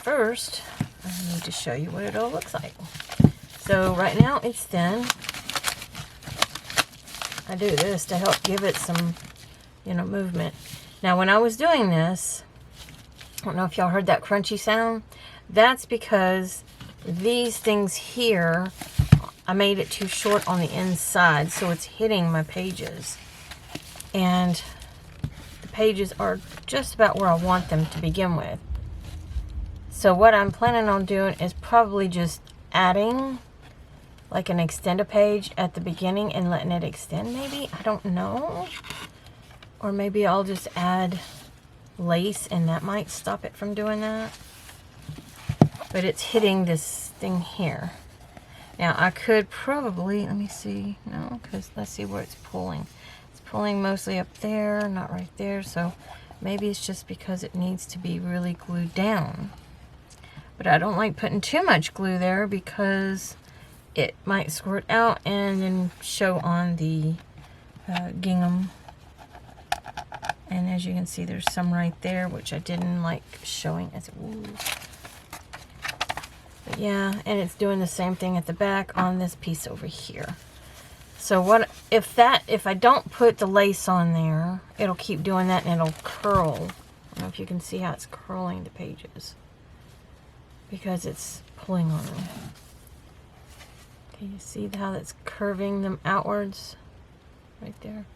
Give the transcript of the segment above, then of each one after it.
first, I need to show you what it all looks like. So right now it's thin. I do this to help give it some, you know, movement. Now when I was doing this, I don't know if y'all heard that crunchy sound. That's because these things here, I made it too short on the inside, so it's hitting my pages. And the pages are just about where I want them to begin with. So what I'm planning on doing is probably just adding like an extend a page at the beginning and letting it extend maybe. I don't know. Or maybe I'll just add lace and that might stop it from doing that. But it's hitting this thing here. Now I could probably, let me see, no, because let's see where it's pulling. It's pulling mostly up there, not right there. So maybe it's just because it needs to be really glued down. But I don't like putting too much glue there because it might squirt out and then show on the gingham. And as you can see, there's some right there, which I didn't like showing as it was. But yeah, and it's doing the same thing at the back on this piece over here. So what if I don't put the lace on there, it'll keep doing that and it'll curl. I don't know if you can see how it's curling the pages because it's pulling on them. Can you see how that's curving them outwards right there?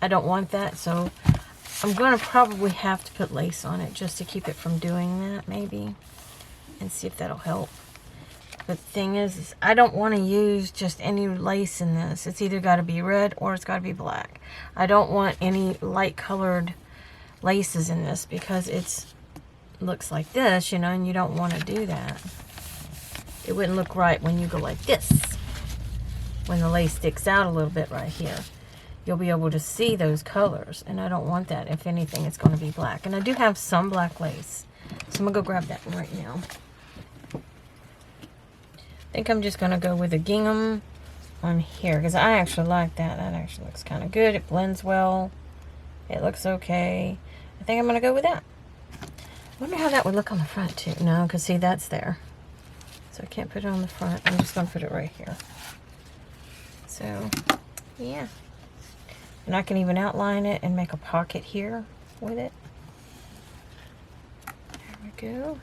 I don't want that, so I'm going to probably have to put lace on it just to keep it from doing that, maybe, and see if that'll help. But the thing is I don't want to use just any lace in this. It's either got to be red or it's got to be black. I don't want any light colored laces in this because it's looks like this, you know, and you don't want to do that. It wouldn't look right when you go like this. When the lace sticks out a little bit right here, you'll be able to see those colors, and I don't want that. If anything, it's going to be black. And I do have some black lace, so I'm going to go grab that right now. I think I'm just going to go with a gingham on here, because I actually like that. That actually looks kind of good. It blends well. It looks okay. I think I'm going to go with that. I wonder how that would look on the front, too. No, because see, that's there. So I can't put it on the front. I'm just going to put it right here. So, yeah. And I can even outline it and make a pocket here with it. There we go.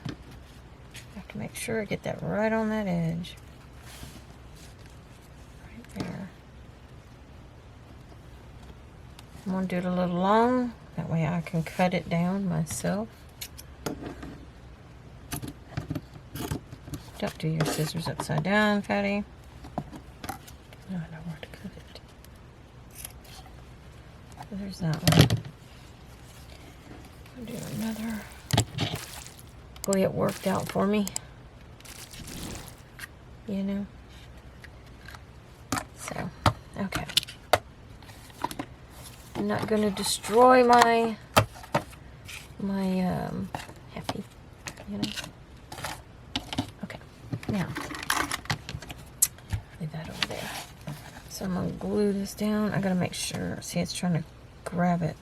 Have to make sure I get that right on that edge. Right there. I'm going to do it a little long. That way I can cut it down myself. Don't do your scissors upside down, Fatty. No, I know where to cut it. So there's that one. I'll do another. Boy, it worked out for me. You know? So, okay. I'm not going to destroy my happy, you know? Okay, now, leave that over there. So I'm going to glue this down. I got to make sure, see, it's trying to grab it.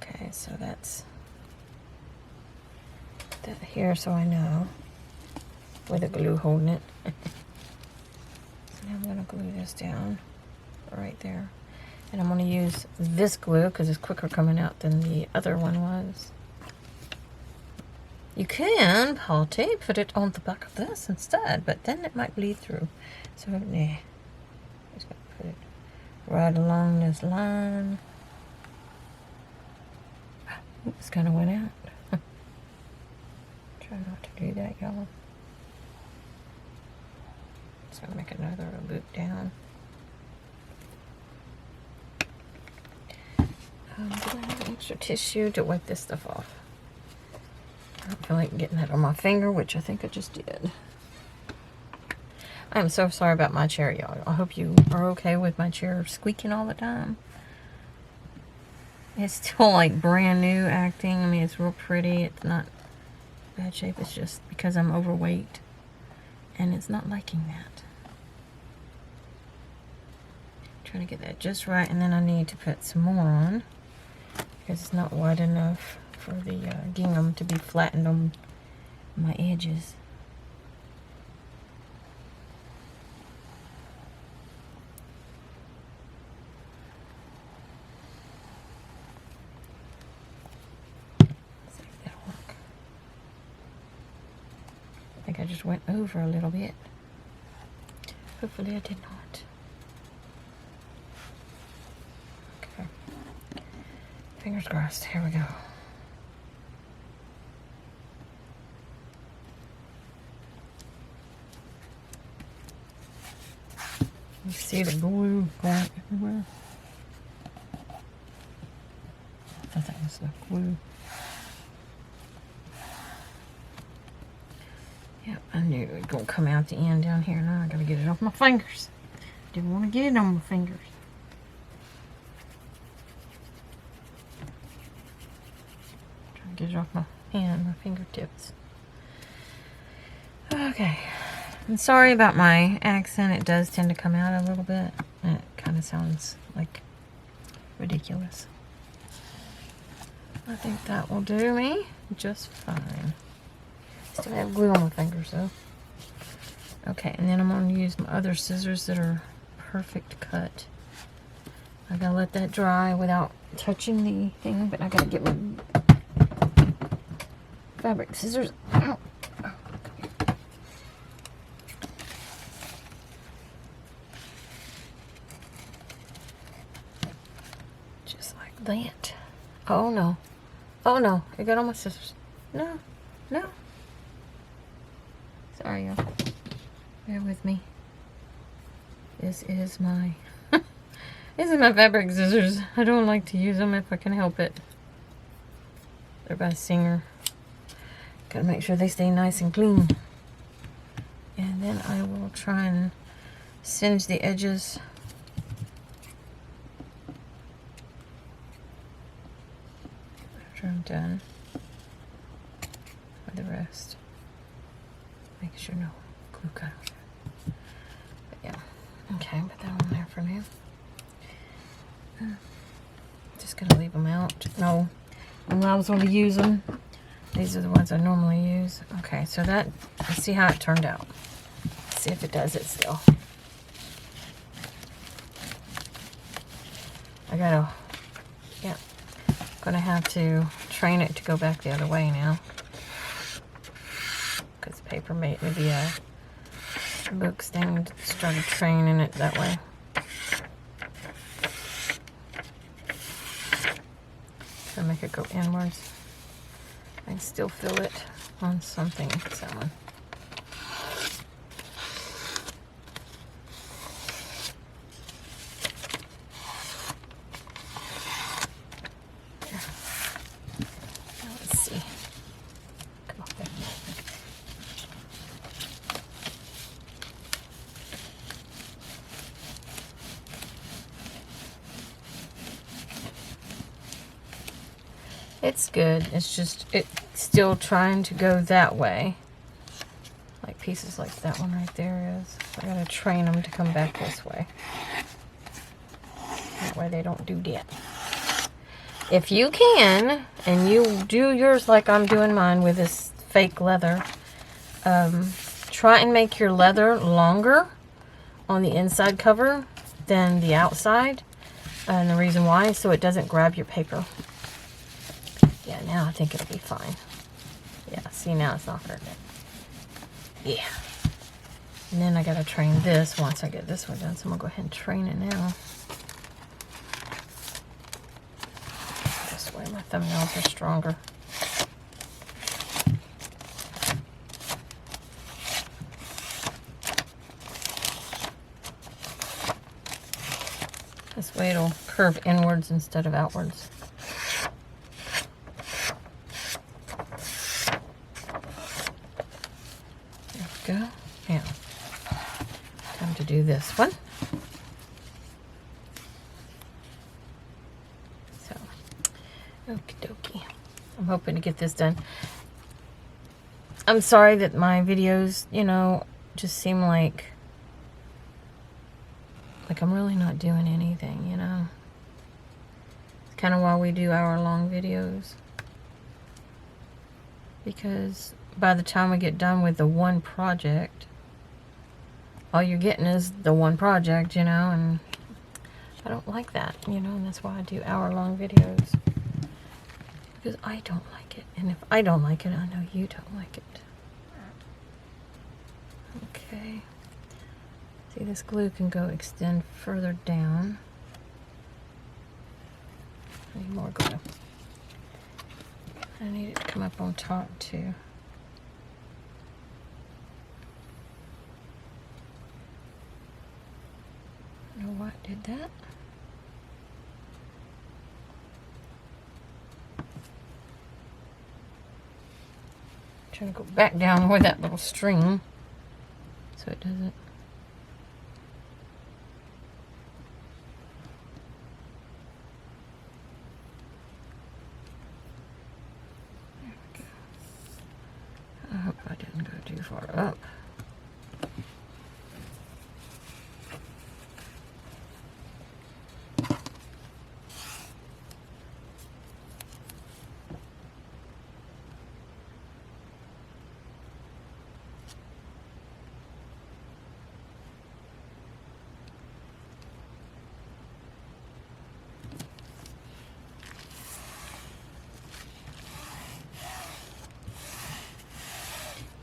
Okay, so that's that here, so I know with a glue holding it. Now I'm going to glue this down right there. And I'm going to use this glue because it's quicker coming out than the other one was. You can, Patty, put it on the back of this instead, but then it might bleed through. So, nah. Just going to put it right along this line. Oops, kind of went out. Try not to do that, y'all. So I'll make another loop down. Do I have an extra tissue to wipe this stuff off? I don't feel like getting that on my finger, which I think I just did. I'm so sorry about my chair, y'all. I hope you are okay with my chair squeaking all the time. It's still like brand new acting. I mean, it's real pretty. It's not bad shape. It's just because I'm overweight. And it's not liking that. Trying to get that just right. And then I need to put some more on, because it's not wide enough for the gingham to be flattened on my edges. See if that'll work. I think I just went over a little bit. Hopefully I did not. Okay. Fingers crossed. Here we go. You see the glue going everywhere? I thought that was the glue. Yep, I knew it was going to come out the end down here. Now I got to get it off my fingers. Didn't want to get it on my fingers. Trying to get it off my hand, my fingertips. Okay. I'm sorry about my accent. It does tend to come out a little bit. And it kind of sounds like ridiculous. I think that will do me just fine. Still have glue on my fingers though. Okay, and then I'm going to use my other scissors that are perfect cut. I gotta let that dry without touching the thing, but I gotta get my fabric scissors out. Just like that. Oh no. Oh no, it got on my scissors. No, no. Sorry, y'all. Bear with me. This is my fabric scissors. I don't like to use them if I can help it. They're by Singer. Gotta make sure they stay nice and clean. And then I will try and singe the edges. After I'm done with the rest. Make sure no glue got on there. But yeah, okay, put that on there for now. Just gonna leave them out. No, when I was going to use them, these are the ones I normally use. Okay, so that, let's see how it turned out. Let's see if it does it still. I gotta, yeah, gonna have to train it to go back the other way now. Because paper made maybe a books thing started training it that way. So make it go inwards. I can still feel it on something, someone. Let's see. Come off there. It's good. It's just, it's still trying to go that way. Like pieces like that one right there is. I gotta train them to come back this way. That way they don't do that. If you can, and you do yours like I'm doing mine with this fake leather, try and make your leather longer on the inside cover than the outside. And the reason why is so it doesn't grab your paper. Yeah, now I think it'll be fine. Yeah, see, now it's not hurting it. Yeah. And then I gotta train this once I get this one done. So I'm gonna go ahead and train it now. This way my thumbnails are stronger. This way it'll curve inwards instead of outwards. Go. Now, time to do this one. So, okie dokie. I'm hoping to get this done. I'm sorry that my videos, you know, just seem like I'm really not doing anything, you know. It's kind of why we do hour-long videos. because by the time we get done with the one project, all you're getting is the one project, you know, and I don't like that, you know, and that's why I do hour-long videos, because I don't like it, and if I don't like it, I know you don't like it. Okay, see, this glue can go extend further down. I need more glue. I need it to come up on top too. I don't know what did that. I'm trying to go back down where that little string, so it doesn't. There we go. I hope I didn't go too far up.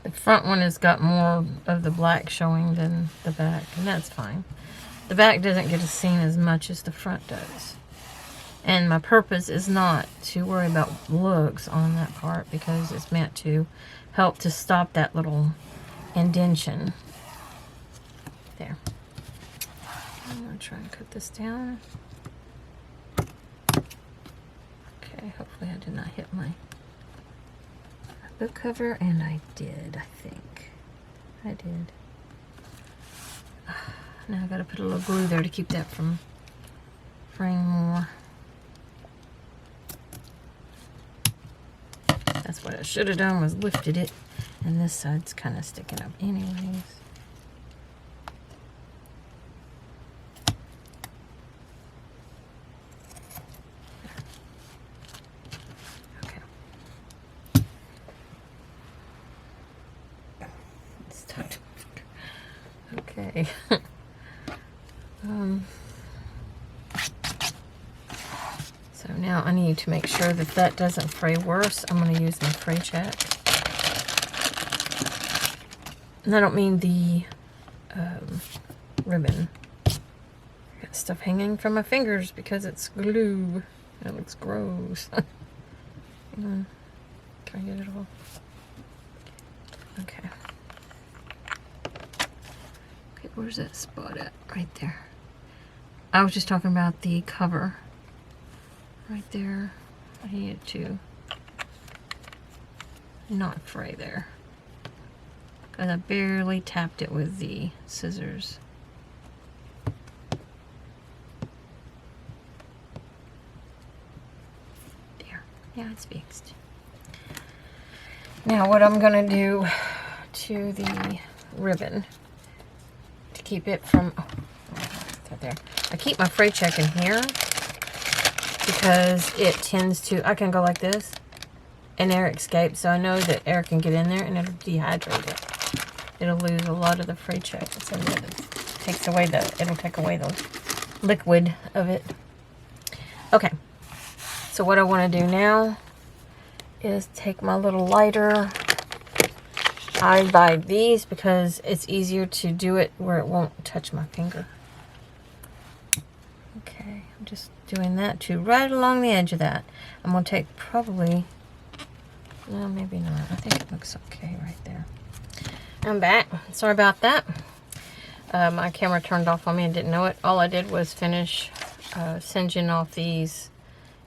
The front one has got more of the black showing than the back, and that's fine. The back doesn't get seen as much as the front does. And my purpose is not to worry about looks on that part, because it's meant to help to stop that little indentation. There. I'm going to try and cut this down. Okay, hopefully I did not hit my book cover, and I did, I think. I did. Now I gotta put a little glue there to keep that from fraying more. That's what I should have done, was lifted it, and this side's kind of sticking up anyways. Okay. So now I need to make sure that that doesn't fray worse. I'm going to use my fray check. And I don't mean the ribbon. I got stuff hanging from my fingers because it's glue. It looks gross. Can I get it all? Okay. Where's that spot at? Right there. I was just talking about the cover. Right there. I need it to not fray there, because I barely tapped it with the scissors. There. Yeah, it's fixed. Now what I'm going to do to the ribbon, keep it from, oh, right there. I keep my fray check in here because it tends to, I can go like this and air escapes, so I know that air can get in there and it'll dehydrate it. It'll lose a lot of the fray check that's in it. It'll take away the liquid of it. Okay, so what I want to do now is take my little lighter. I buy these because it's easier to do it where it won't touch my finger. Okay, I'm just doing that too, right along the edge of that. I'm going to take probably, no, maybe not. I think it looks okay right there. I'm back. Sorry about that. My camera turned off on me and didn't know it. All I did was finish singeing off these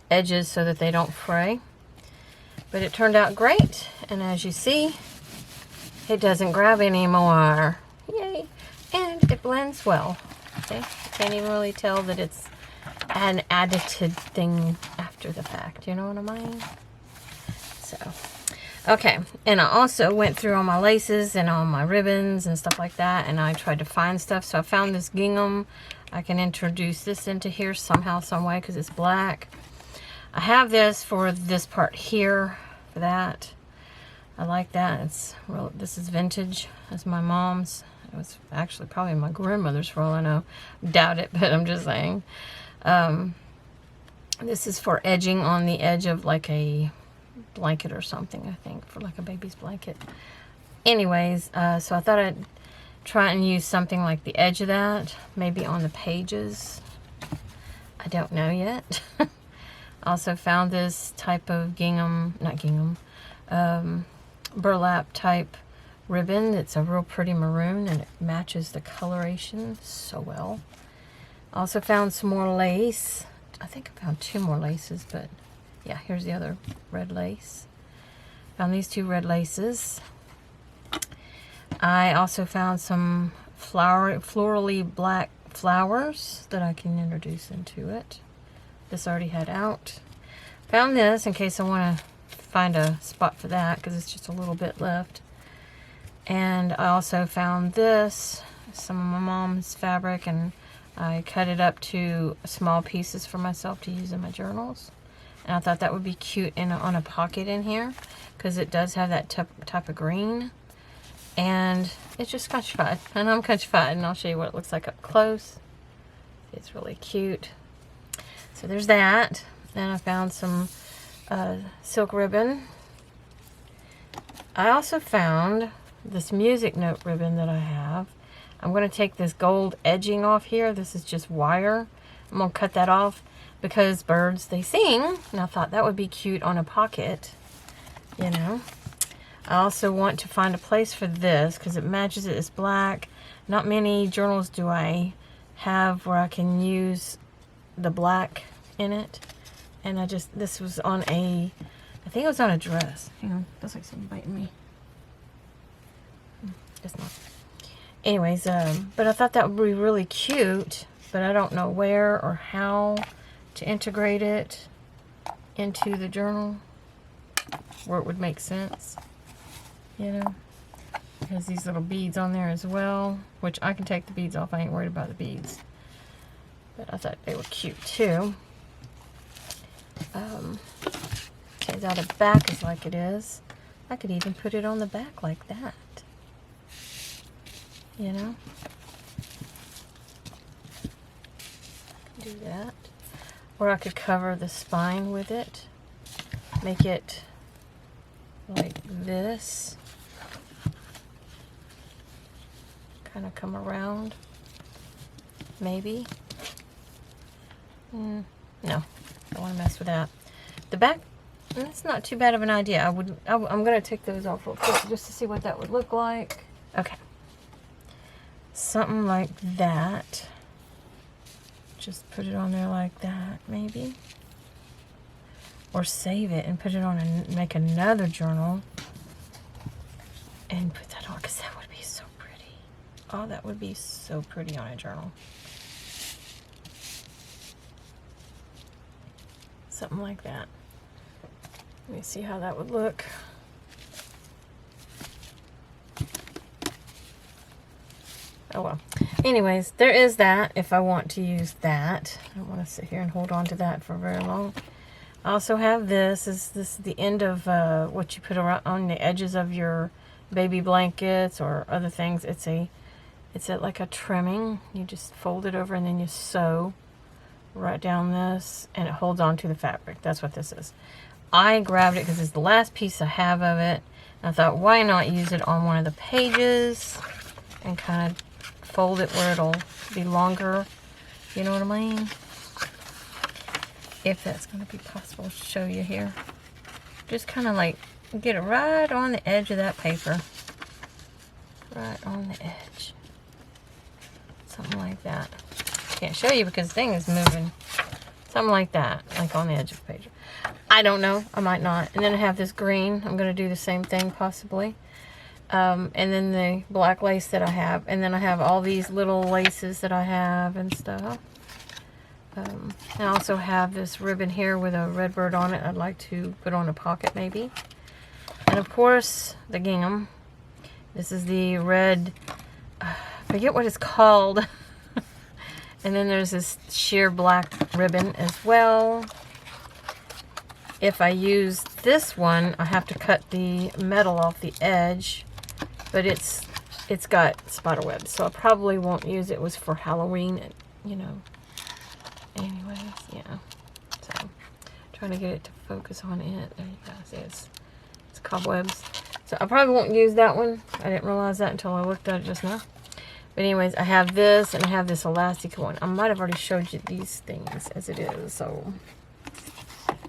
edges so that they don't fray. But it turned out great, and as you see, it doesn't grab anymore. Yay! And it blends well. See? You can't even really tell that it's an additive thing after the fact. You know what I mean? So, okay. And I also went through all my laces and all my ribbons and stuff like that, and I tried to find stuff. So I found this gingham. I can introduce this into here somehow, some way, because it's black. I have this for this part here, for that. I like that. It's real. This is vintage. It's my mom's. It was actually probably my grandmother's, for all I know. Doubt it, but I'm just saying. This is for edging on the edge of like a blanket or something, I think, for like a baby's blanket. Anyways, so I thought I'd try and use something like the edge of that, maybe on the pages. I don't know yet. Also found this type of burlap type ribbon. It's a real pretty maroon and it matches the coloration so well. Also found some more lace. I think I found 2 more laces, but yeah, here's the other red lace. Found these 2 red laces. I also found some florally black flowers that I can introduce into it. This already had out. Found this in case I want to find a spot for that, because it's just a little bit left. And I also found this, some of my mom's fabric, and I cut it up to small pieces for myself to use in my journals. And I thought that would be cute on a pocket in here, because it does have that type of green. And it's just countryfied, and I'm countryfied, and I'll show you what it looks like up close. It's really cute. So there's that. Then I found some silk ribbon. I also found this music note ribbon that I have. I'm going to take this gold edging off here. This is just wire. I'm going to cut that off because birds, they sing. And I thought that would be cute on a pocket, you know. I also want to find a place for this because it matches it. It's black. Not many journals do I have where I can use the black in it. And this was on I think it was on a dress. Hang on, feels like something biting me. It's not. Anyways, but I thought that would be really cute, but I don't know where or how to integrate it into the journal where it would make sense, you know. It has these little beads on there as well, which I can take the beads off. I ain't worried about the beads, but I thought they were cute too. Okay, now the back is like it is. I could even put it on the back like that, you know. I can do that. Or I could cover the spine with it. Make it like this. Kind of come around. Maybe. No, don't want to mess with that. The back, that's not too bad of an idea. I'm going to take those off real quick just to see what that would look like. Okay. Something like that. Just put it on there like that, maybe. Or save it and put it on and make another journal. And put that on, because that would be so pretty. Oh, that would be so pretty on a journal. Something like that. Let me see how that would look. Oh well. Anyways, there is that if I want to use that. I don't want to sit here and hold on to that for very long. I also have this. This is the end of what you put around on the edges of your baby blankets or other things. It's like a trimming. You just fold it over and then you sew right down this, and it holds on to the fabric. That's what this is. I grabbed it because it's the last piece I have of it. And I thought, why not use it on one of the pages and kind of fold it where it'll be longer. You know what I mean? If that's going to be possible to show you here. Just kind of like get it right on the edge of that paper. Right on the edge. Something like that. Can't show you because the thing is moving. Something like that. Like on the edge of the page. I don't know. I might not. And then I have this green. I'm going to do the same thing possibly. And then the black lace that I have. And then I have all these little laces that I have and stuff. I also have this ribbon here with a red bird on it. I'd like to put on a pocket maybe. And of course, the gingham. This is the red, I forget what it's called. And then there's this sheer black ribbon as well. If I use this one, I have to cut the metal off the edge, but it's got spider webs, so I probably won't use it. It was for Halloween, you know. Anyways, yeah. So, trying to get it to focus on it. There you go. See, it's cobwebs. So I probably won't use that one. I didn't realize that until I looked at it just now. But anyways, I have this and I have this elastic one. I might have already showed you these things as it is. So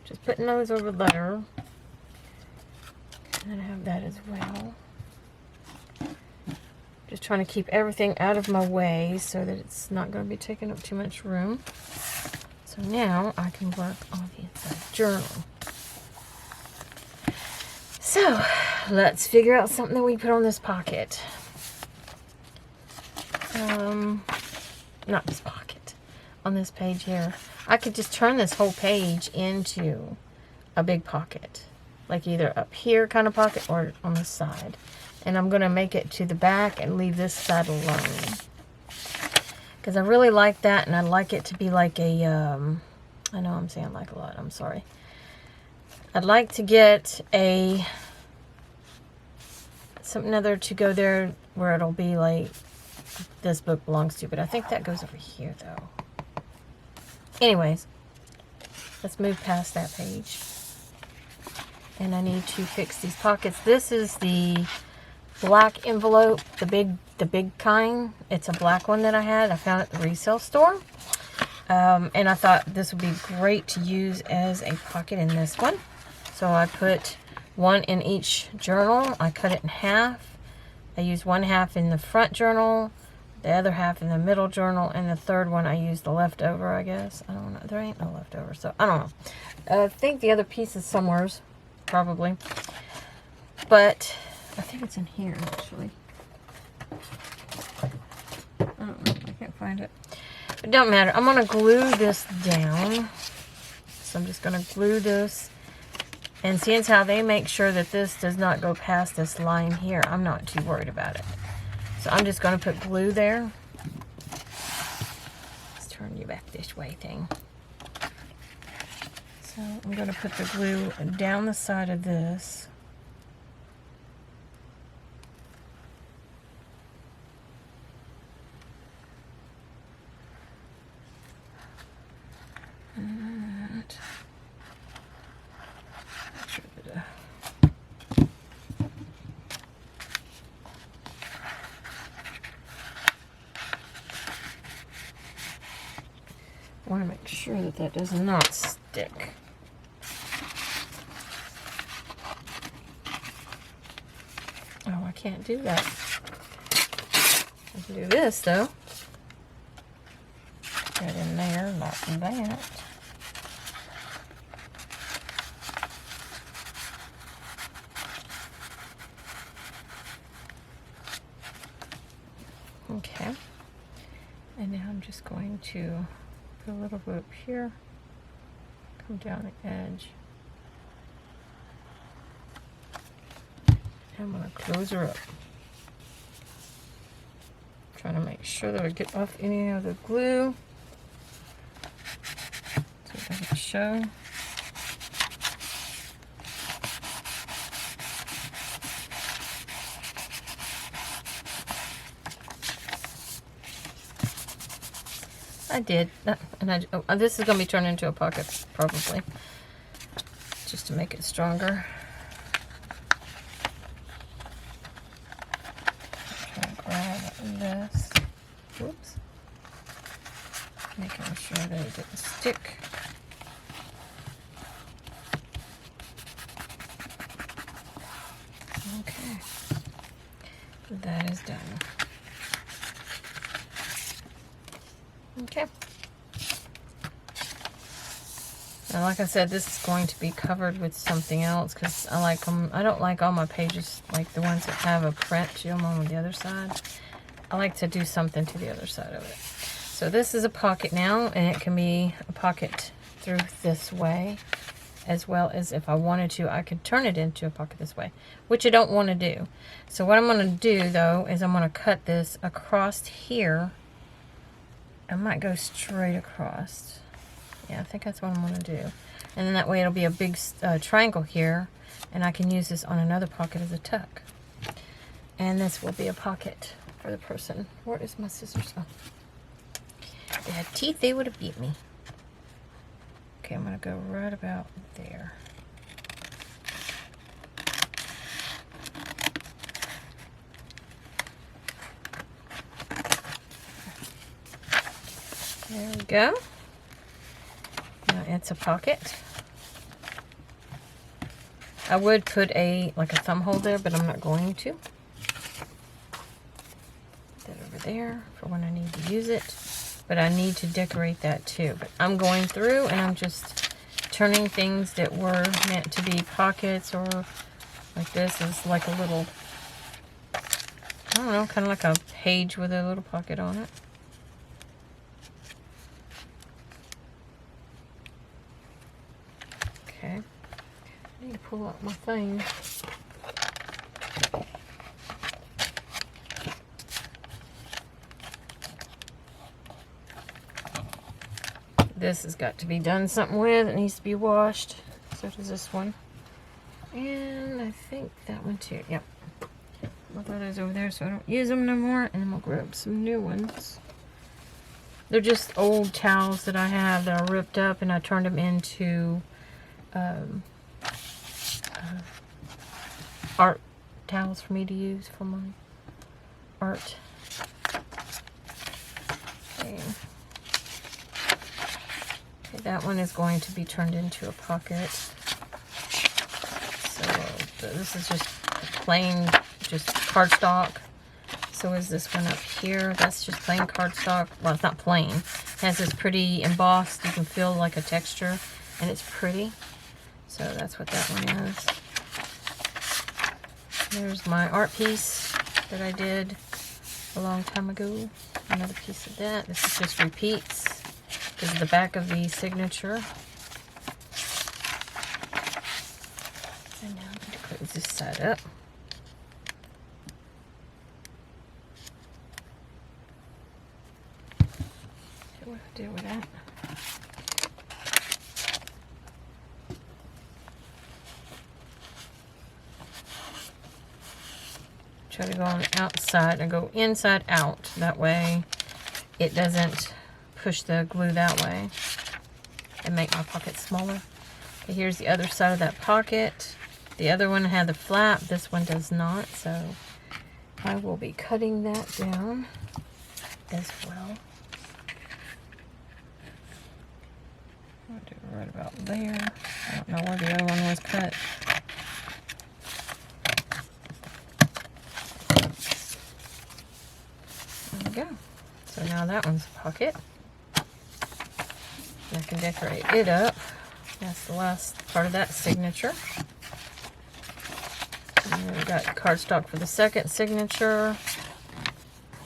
just putting those over there. And then I have that as well. Just trying to keep everything out of my way so that it's not going to be taking up too much room. So now I can work on the inside journal. So let's figure out something that we put on this pocket. Not this pocket. On this page here. I could just turn this whole page into a big pocket. Like either up here kind of pocket or on the side. And I'm going to make it to the back and leave this side alone. Because I really like that, and I'd like it to be like a, I know I'm saying like a lot, I'm sorry. I'd like to get something other to go there where it'll be like this book belongs to, but I think that goes over here though. Anyways, let's move past that page. And I need to fix these pockets. This is the black envelope, the big kind. It's a black one that I had. I found at the resale store. And I thought this would be great to use as a pocket in this one. So I put one in each journal. I cut it in half. I used one half in the front journal, the other half in the middle journal, and the third one I used the leftover, I guess. I don't know. There ain't no leftover, so I don't know. I think the other piece is somewheres, probably. But I think it's in here, actually. I don't know. I can't find it. It don't matter. I'm going to glue this down. So I'm just going to glue this. And seeing as how they make sure that this does not go past this line here, I'm not too worried about it. So I'm just going to put glue there. Let's turn you back this way thing. So I'm going to put the glue down the side of this. I want to make sure that that does not stick. Oh, I can't do that. I can do this though. Get it in there, not in that. Okay. And now I'm just going to put a little bit up here, come down the edge. I'm going to close her up. Trying to make sure that I get off any of the glue so it doesn't show. I did, and this is going to be turned into a pocket, probably, just to make it stronger. Try to grab this. Whoops. Making sure that it didn't stick. Okay. That is done. Okay. Now, like I said, this is going to be covered with something else because I like them. I don't like all my pages like the ones that have a print to them on the other side. I like to do something to the other side of it. So this is a pocket now, and it can be a pocket through this way, as well as if I wanted to, I could turn it into a pocket this way, which I don't want to do. So what I'm going to do though is I'm going to cut this across here. I might go straight across. Yeah, I think that's what I'm going to do. And then that way it'll be a big triangle here, and I can use this on another pocket as a tuck. And this will be a pocket for the person. Where is my scissors? Oh. If they had teeth, they would have beat me. Okay, I'm going to go right about there. There we go. Now it's a pocket. I would put like a thumb hole there, but I'm not going to. Put that over there for when I need to use it. But I need to decorate that too. But I'm going through and I'm just turning things that were meant to be pockets, or like this is like a little, I don't know, kind of like a page with a little pocket on it. Okay. I need to pull out my thing. This has got to be done something with. It needs to be washed. So does this one. And I think that one too. Yep. I'll throw those over there so I don't use them no more. And we'll grab some new ones. They're just old towels that I have that are ripped up, and I turned them into art towels for me to use for my art. Okay. Okay, that one is going to be turned into a pocket. So this is just plain, just cardstock. So is this one up here. That's just plain cardstock. Well, it's not plain. It has this pretty embossed, you can feel like a texture, and it's pretty. So that's what that one is. There's my art piece that I did a long time ago. Another piece of that. This is just repeats. This is the back of the signature. And now I'm going to close this side up. So what do I do with that? Try to go on the outside and go inside out. That way it doesn't push the glue that way and make my pocket smaller. Okay, here's the other side of that pocket. The other one had the flap. This one does not. So I will be cutting that down as well. I'll do it right about there. I don't know where the other one was cut. Go. So now that one's a pocket. I can decorate it up. That's the last part of that signature. And then we got cardstock for the second signature.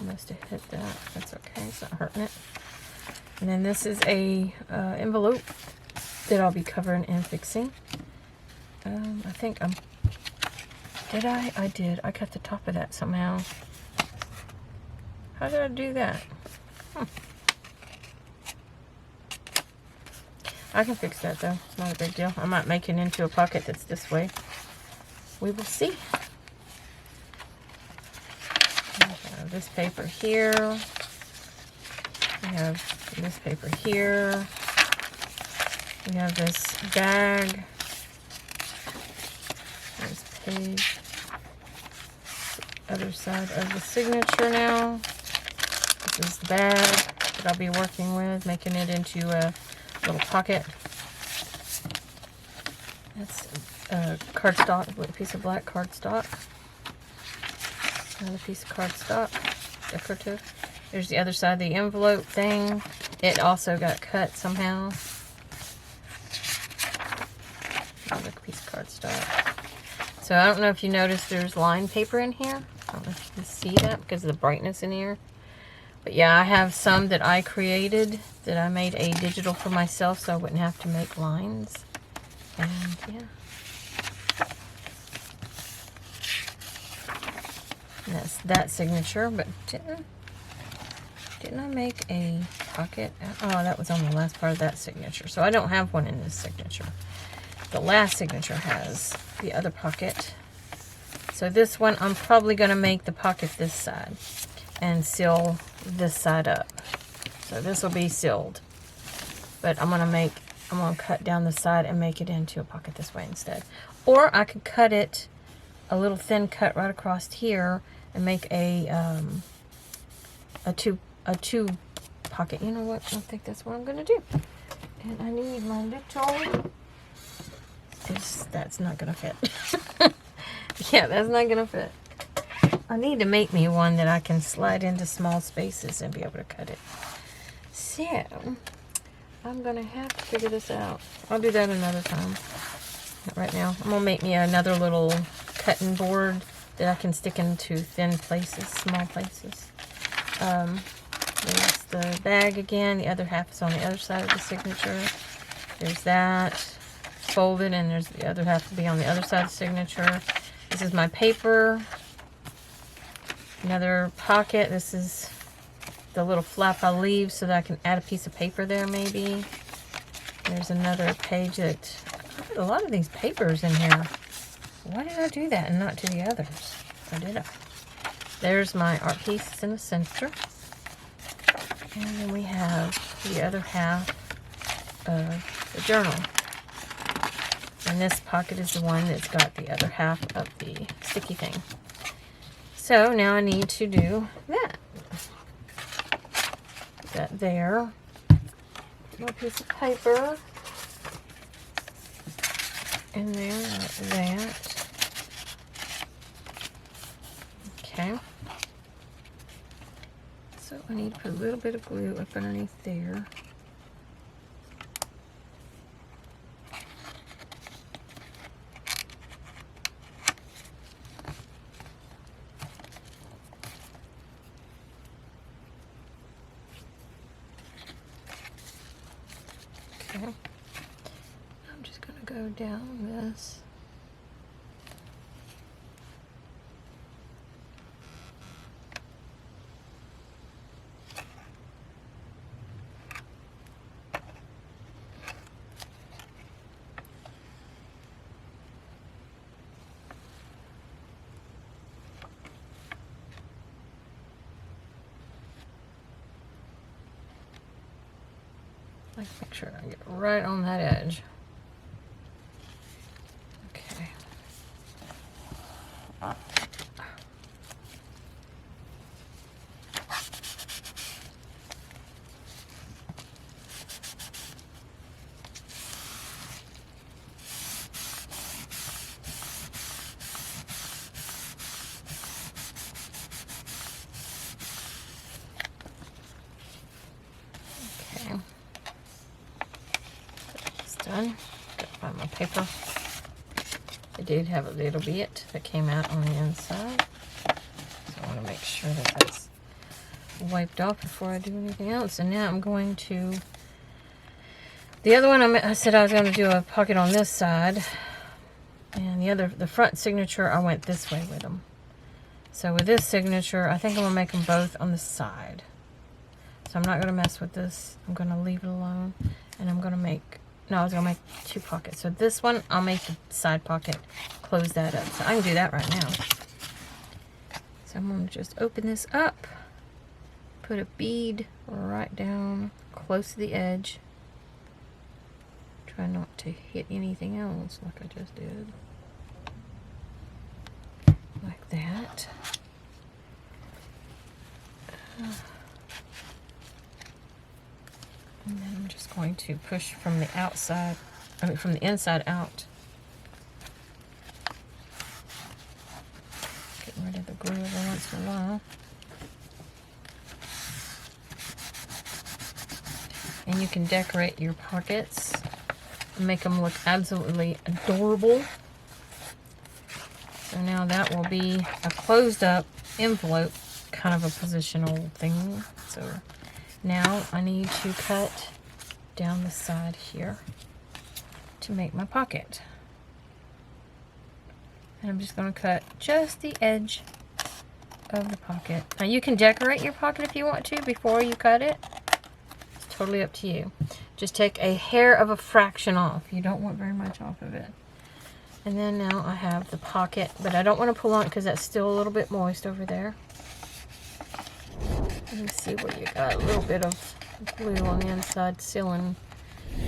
Must have hit that. That's okay. It's not hurting it. And then this is a envelope that I'll be covering and fixing. I think did I? I did. I cut the top of that somehow. How did I do that? I can fix that though. It's not a big deal. I might make it into a pocket that's this way. We will see. We have this paper here. We have this paper here. We have this bag. This page. Other side of the signature now. This is the bag that I'll be working with, making it into a little pocket. That's cardstock, a piece of black cardstock. Another piece of cardstock, decorative. There's the other side of the envelope thing. It also got cut somehow. Another piece of cardstock. So I don't know if you noticed there's lined paper in here. I don't know if you can see that because of the brightness in here. But yeah, I have some that I created, that I made a digital for myself so I wouldn't have to make lines. And yeah. And that's that signature, but didn't Didn't I make a pocket? Oh, that was on the last part of that signature. So I don't have one in this signature. The last signature has the other pocket. So this one, I'm probably going to make the pocket this side and seal this side up. So this will be sealed. But I'm going to cut down the side and make it into a pocket this way instead. Or I could cut it a little thin cut right across here and make a two pocket. You know what? I think that's what I'm going to do. And I need my little... That's not going to fit. Yeah, that's not going to fit. I need to make me one that I can slide into small spaces and be able to cut it. So, I'm going to have to figure this out. I'll do that another time. Not right now. I'm going to make me another little cutting board that I can stick into thin places, small places. There's the bag again. The other half is on the other side of the signature. There's that folded, and there's the other half to be on the other side of the signature. This is my paper. Another pocket. This is the little flap I leave so that I can add a piece of paper there maybe. There's another page that... I put a lot of these papers in here. Why did I do that and not to the others? Or did I? There's my art piece in the center. And then we have the other half of the journal. And this pocket is the one that's got the other half of the sticky thing. So now I need to do that. Put that there. More piece of paper. In there, like that. Okay. So I need to put a little bit of glue up underneath there. Okay. I'm just going to go down this. Make sure I get right on that edge. Okay. Done. Gotta find my paper. I did have a little bit that came out on the inside. So I want to make sure that that's wiped off before I do anything else. And now I'm going to... The other one, I said I was going to do a pocket on this side. And the front signature, I went this way with them. So with this signature, I think I'm going to make them both on the side. So I'm not going to mess with this. I'm going to leave it alone. And I'm going to make... No, I was going to make two pockets. So this one, I'll make the side pocket, close that up. So I can do that right now. So I'm going to just open this up, put a bead right down close to the edge. Try not to hit anything else like I just did. Like that. And then I'm just going to push from the outside, from the inside out. Getting rid of the glue every once in a while. And you can decorate your pockets and make them look absolutely adorable. So now that will be a closed up envelope, kind of a positional thing. So now I need to cut down the side here to make my pocket. And I'm just going to cut just the edge of the pocket. Now you can decorate your pocket if you want to before you cut it. It's totally up to you. Just take a hair of a fraction off. You don't want very much off of it. And then now I have the pocket, but I don't want to pull on it because that's still a little bit moist over there. Let me see what you got. A little bit of glue on the inside sealing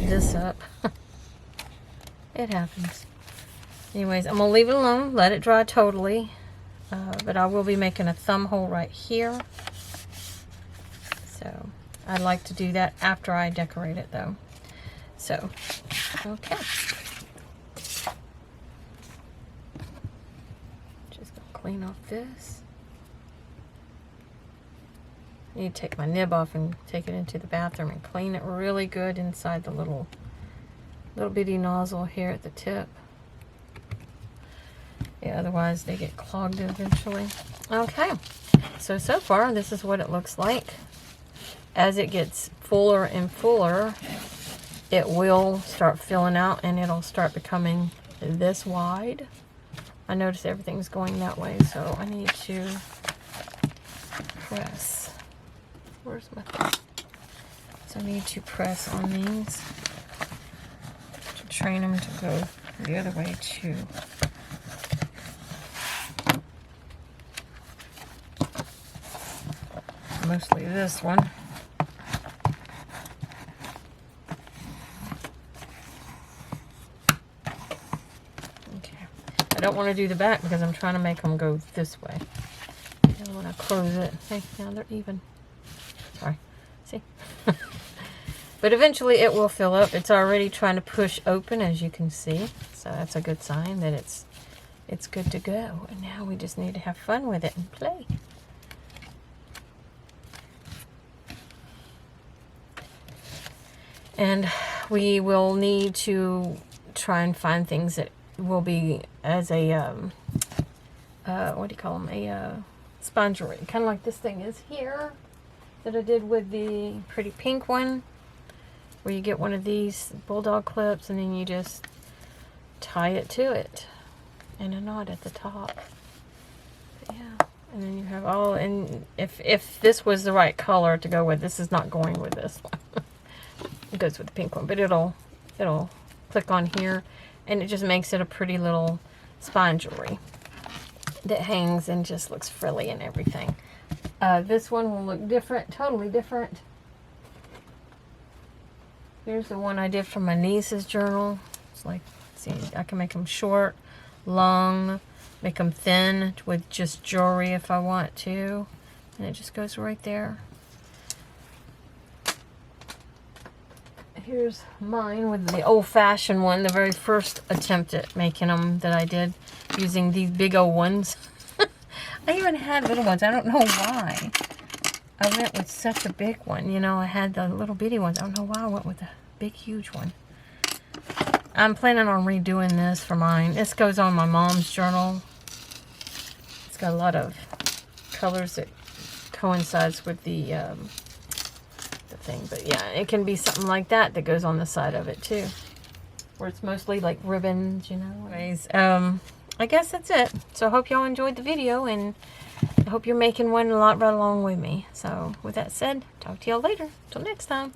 this up. It happens. Anyways, I'm going to leave it alone, let it dry totally. But I will be making a thumb hole right here. So I like to do that after I decorate it though. So, okay. Just going to clean off this. I need to take my nib off and take it into the bathroom and clean it really good inside the little bitty nozzle here at the tip. Yeah, otherwise they get clogged eventually. Okay, so far this is what it looks like. As it gets fuller and fuller, it will start filling out and it'll start becoming this wide. I notice everything's going that way, so I need to press. Where's my thing? So I need to press on these to train them to go the other way too. Mostly this one. Okay. I don't want to do the back because I'm trying to make them go this way. And when I close it, hey, now they're even. Sorry. See? But eventually it will fill up. It's already trying to push open, as you can see. So that's a good sign that it's good to go. And now we just need to have fun with it and play. And we will need to try and find things that will be as a, what do you call them? A spongery. Kind of like this thing is here that I did with the pretty pink one. Where you get one of these bulldog clips and then you just tie it to it. And a knot at the top. But yeah. And then you have all, and if this was the right color to go with, this is not going with this one. It goes with the pink one, but it'll click on here and it just makes it a pretty little spongery that hangs and just looks frilly and everything. This one will look different, totally different. Here's the one I did for my niece's journal. It's like, see, I can make them short, long, make them thin with just jewelry if I want to, and it just goes right there. Here's mine with the old-fashioned one, the very first attempt at making them that I did using these big old ones. I even had little ones. I don't know why I went with such a big one. You know, I had the little bitty ones. I don't know why I went with a big, huge one. I'm planning on redoing this for mine. This goes on my mom's journal. It's got a lot of colors that coincides with the thing, but yeah, it can be something like that that goes on the side of it too, where it's mostly like ribbons, you know. Anyways, I guess that's it. So I hope y'all enjoyed the video, and I hope you're making one right along with me. So with that said, talk to y'all later. Till next time.